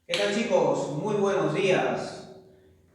¿Qué tal, chicos? Muy buenos días.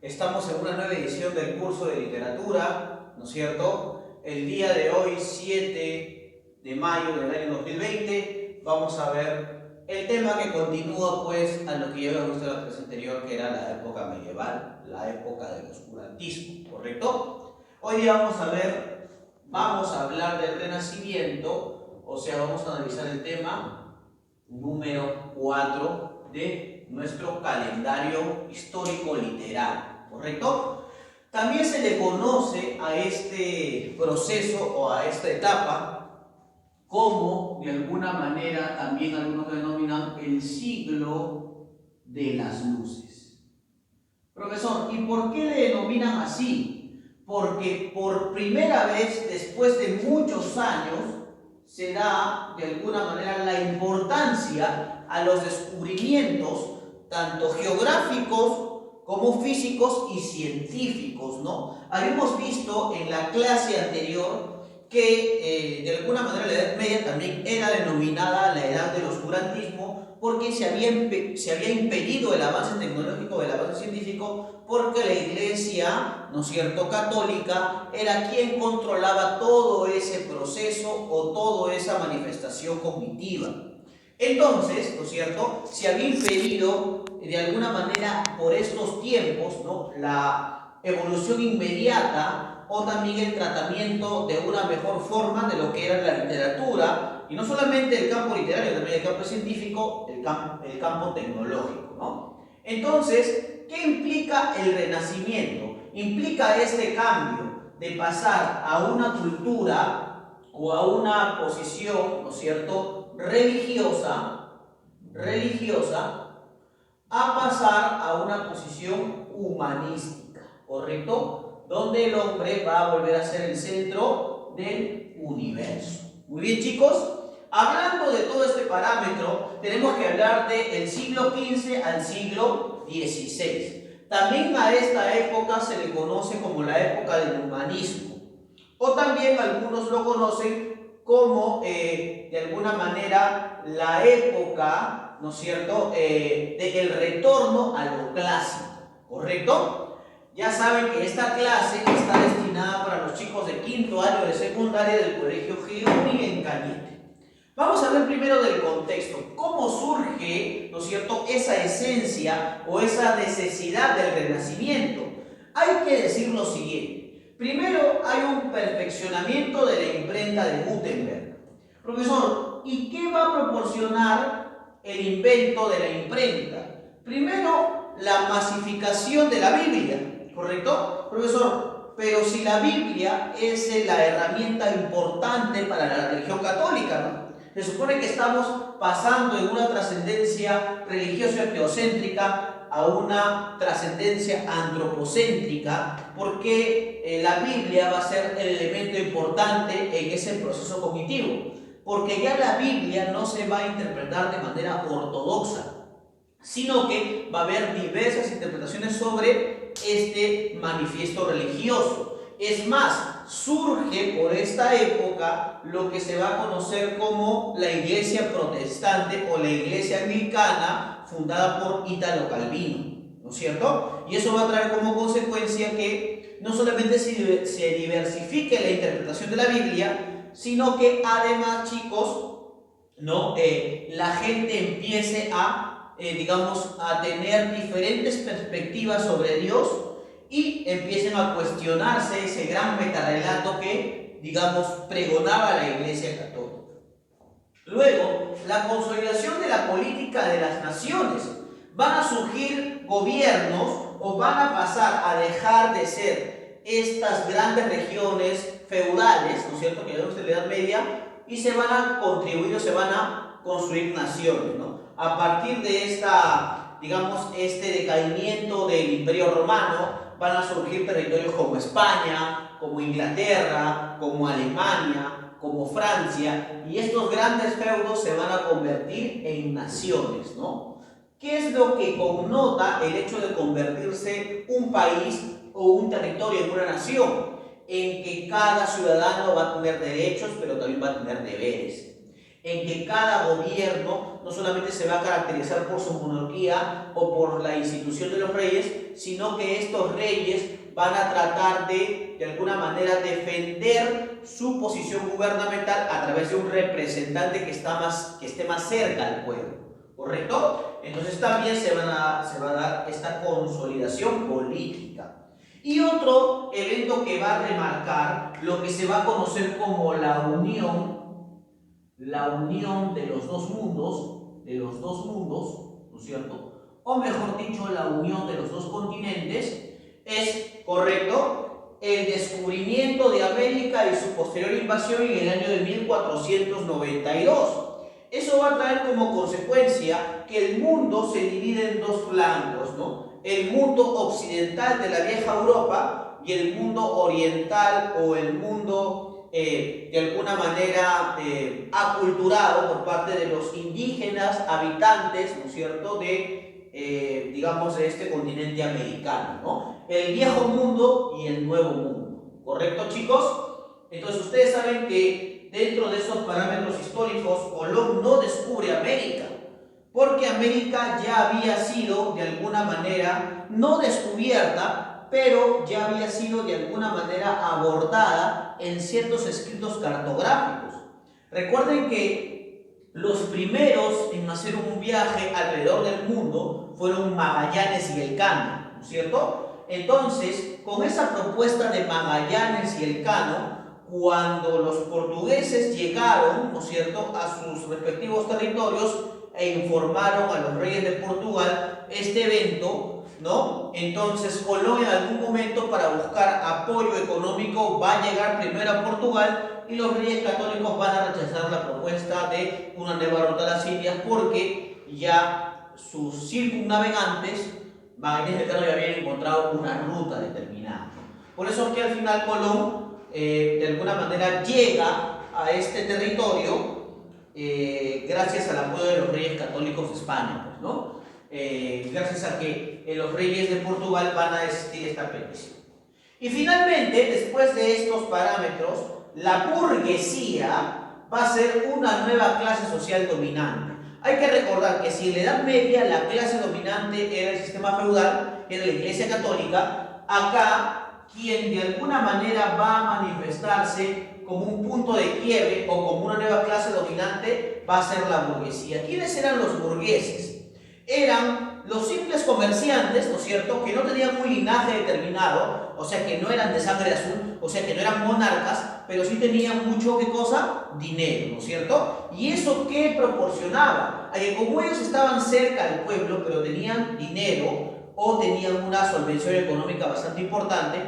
Estamos en una nueva edición del curso de literatura, ¿no es cierto? El día de hoy, 7 de mayo del año 2020, vamos a ver el tema que continúa pues a lo que ya habíamos visto en la clase anterior, que era la época medieval, la época del oscurantismo, ¿correcto? Hoy día vamos a hablar del Renacimiento, o sea, vamos a analizar el tema número 4 de nuestro calendario histórico literario, ¿correcto? También se le conoce a este proceso o a esta etapa como, de alguna manera, también algunos denominan el siglo de las luces. Profesor, ¿y por qué le denominan así? Porque por primera vez, después de muchos años, se da de alguna manera la importancia a los descubrimientos tanto geográficos como físicos y científicos, ¿no? Habíamos visto en la clase anterior que de alguna manera la Edad Media también era denominada la Edad del Oscurantismo porque se había impedido el avance tecnológico, el avance científico, porque la Iglesia, ¿no es cierto?, católica, era quien controlaba todo ese proceso o toda esa manifestación cognitiva. Entonces, ¿no es cierto?, se había impedido de alguna manera por estos tiempos, ¿no?, la evolución inmediata o también el tratamiento de una mejor forma de lo que era la literatura, y no solamente el campo literario, también el campo científico, el campo tecnológico, ¿no? Entonces, ¿qué implica el Renacimiento? Implica este cambio de pasar a una cultura o a una posición, ¿no es cierto?, religiosa, a pasar a una posición humanística, ¿correcto? Donde el hombre va a volver a ser el centro del universo. Muy bien, chicos. Hablando de todo este parámetro, tenemos que hablar del siglo XV al siglo XVI. También a esta época se le conoce como la época del humanismo. O también algunos lo conocen como, de alguna manera, la época, ¿no es cierto?, del retorno a lo clásico, ¿correcto? Ya saben que esta clase está destinada para los chicos de quinto año de secundaria del Colegio Gironi en Cañete. Vamos a ver primero del contexto, cómo surge, ¿no es cierto?, esa esencia o esa necesidad del Renacimiento. Hay que decir lo siguiente. Primero hay un perfeccionamiento de la imprenta de Gutenberg. Profesor, ¿y qué va a proporcionar el invento de la imprenta? Primero, la masificación de la Biblia, ¿correcto? Profesor, pero si la Biblia es la herramienta importante para la religión católica, ¿no? Se supone que estamos pasando de una trascendencia religiosa teocéntrica a una trascendencia antropocéntrica, porque la Biblia va a ser el elemento importante en ese proceso cognitivo, porque ya la Biblia no se va a interpretar de manera ortodoxa, sino que va a haber diversas interpretaciones sobre este manifiesto religioso. Es más, surge por esta época lo que se va a conocer como la Iglesia Protestante o la Iglesia Anglicana, fundada por Ítalo Calvino, ¿no es cierto? Y eso va a traer como consecuencia que no solamente se diversifique la interpretación de la Biblia, sino que además, chicos, ¿no?, la gente empiece a, a tener diferentes perspectivas sobre Dios y empiecen a cuestionarse ese gran metarrelato que, pregonaba la Iglesia Católica. Luego, la consolidación de la política de las naciones. Van a surgir gobiernos o van a pasar a dejar de ser estas grandes regiones feudales, ¿no es cierto?, que vemos en la Edad Media, y se van a contribuir o se van a construir naciones, ¿no? A partir de este decaimiento del Imperio Romano, van a surgir territorios como España, como Inglaterra, como Alemania, como Francia, y estos grandes feudos se van a convertir en naciones, ¿no? ¿Qué es lo que connota el hecho de convertirse un país o un territorio en una nación? En que cada ciudadano va a tener derechos, pero también va a tener deberes. En que cada gobierno no solamente se va a caracterizar por su monarquía o por la institución de los reyes, sino que estos reyes van a tratar de alguna manera, defender su posición gubernamental a través de un representante que esté más cerca al pueblo, ¿correcto? Entonces también se va a dar esta consolidación política. Y otro evento que va a remarcar lo que se va a conocer como la unión de los dos mundos, ¿no es cierto? O mejor dicho, la unión de los dos continentes, es, correcto, el descubrimiento de América y su posterior invasión en el año de 1492. Eso va a traer como consecuencia que el mundo se divide en dos flancos, ¿no? El mundo occidental de la vieja Europa y el mundo oriental, o el mundo de alguna manera aculturado por parte de los indígenas habitantes, ¿no es cierto?, digamos, de este continente americano, ¿no? El viejo mundo y el nuevo mundo, ¿correcto, chicos? Entonces ustedes saben que dentro de esos parámetros históricos, Colón no descubre América, porque América ya había sido de alguna manera no descubierta, pero ya había sido de alguna manera abordada en ciertos escritos cartográficos. Recuerden que los primeros en hacer un viaje alrededor del mundo fueron Magallanes y Elcano, ¿no es cierto? Entonces, con esa propuesta de Magallanes y Elcano, cuando los portugueses llegaron, ¿no es cierto?, a sus respectivos territorios e informaron a los reyes de Portugal este evento, ¿no? Entonces Colón, en algún momento, para buscar apoyo económico, va a llegar primero a Portugal, y los reyes católicos van a rechazar la propuesta de una nueva ruta a las Indias, porque ya sus circunnavegantes, Magallanes y Elcano, ya habían encontrado una ruta determinada. Por eso es que al final Colón de alguna manera llega a este territorio gracias al apoyo de los reyes católicos de España, pues, ¿no? Gracias a que los reyes de Portugal van a desistir esta petición. Y finalmente, después de estos parámetros, la burguesía va a ser una nueva clase social dominante. Hay que recordar que si en la Edad Media la clase dominante era el sistema feudal, era la Iglesia Católica, acá quien de alguna manera va a manifestarse como un punto de quiebre o como una nueva clase dominante va a ser la burguesía. ¿Quiénes eran los burgueses? Eran los simples comerciantes, ¿no es cierto?, que no tenían un linaje determinado, o sea que no eran de sangre azul, o sea que no eran monarcas, pero sí tenían mucho, ¿qué cosa? Dinero, ¿no es cierto? ¿Y eso qué proporcionaba? A que como ellos estaban cerca del pueblo, pero tenían dinero o tenían una solvencia económica bastante importante,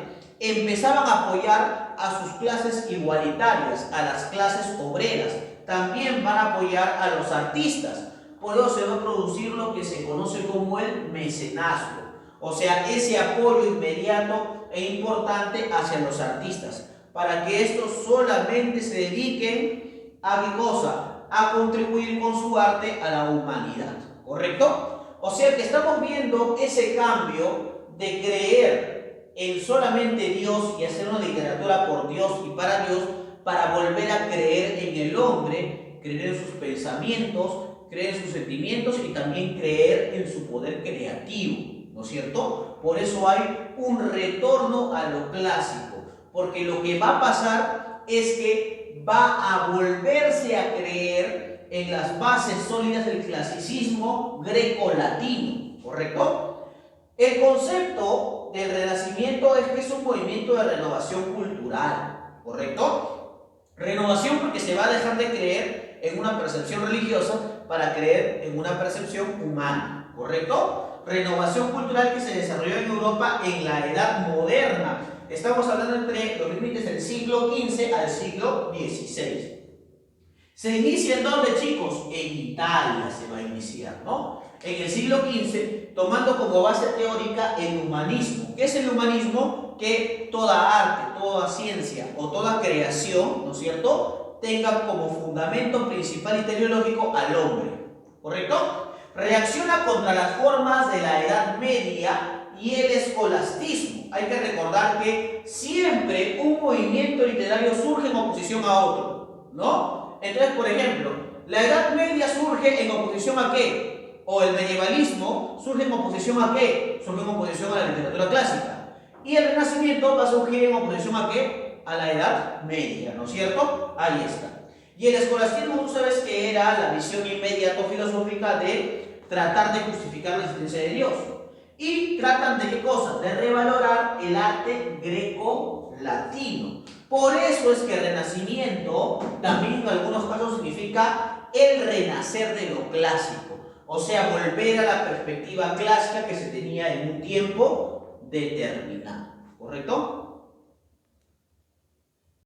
empezaban a apoyar a sus clases igualitarias, a las clases obreras. También van a apoyar a los artistas. Por eso se va a producir lo que se conoce como el mecenazgo, o sea, ese apoyo inmediato e importante hacia los artistas, para que estos solamente se dediquen a ¿qué cosa? A contribuir con su arte a la humanidad, ¿correcto? O sea que estamos viendo ese cambio de creer en solamente Dios y hacer una literatura por Dios y para Dios, para volver a creer en el hombre, creer en sus pensamientos, creer en sus sentimientos y también creer en su poder creativo, ¿no es cierto? Por eso hay un retorno a lo clásico, porque lo que va a pasar es que va a volverse a creer en las bases sólidas del clasicismo greco-latino, ¿correcto? El concepto del Renacimiento es que es un movimiento de renovación cultural, ¿correcto? Renovación porque se va a dejar de creer en una percepción religiosa para creer en una percepción humana, ¿correcto? Renovación cultural que se desarrolló en Europa en la Edad Moderna. Estamos hablando entre los límites del siglo XV al siglo XVI. ¿Se inicia en dónde, chicos? En Italia se va a iniciar, ¿no? En el siglo XV, tomando como base teórica el humanismo. ¿Qué es el humanismo? Que toda arte, toda ciencia o toda creación, ¿no es cierto?, tenga como fundamento principal y teleológico al hombre, ¿correcto? Reacciona contra las formas de la Edad Media y el escolastismo. Hay que recordar que siempre un movimiento literario surge en oposición a otro, ¿no? Entonces, por ejemplo, ¿la Edad Media surge en oposición a qué? ¿O el medievalismo surge en oposición a qué? Surge en oposición a la literatura clásica. Y el Renacimiento va a surgir en oposición a qué? A la Edad Media, ¿no es cierto? Ahí está. Y el escolastismo, tú sabes que era la visión inmediato-filosófica de tratar de justificar la existencia de Dios. Y tratan de qué cosa? De revalorar el arte greco-latino. Por eso es que el Renacimiento también en algunos casos significa el renacer de lo clásico. O sea, volver a la perspectiva clásica que se tenía en un tiempo determinado. ¿Correcto?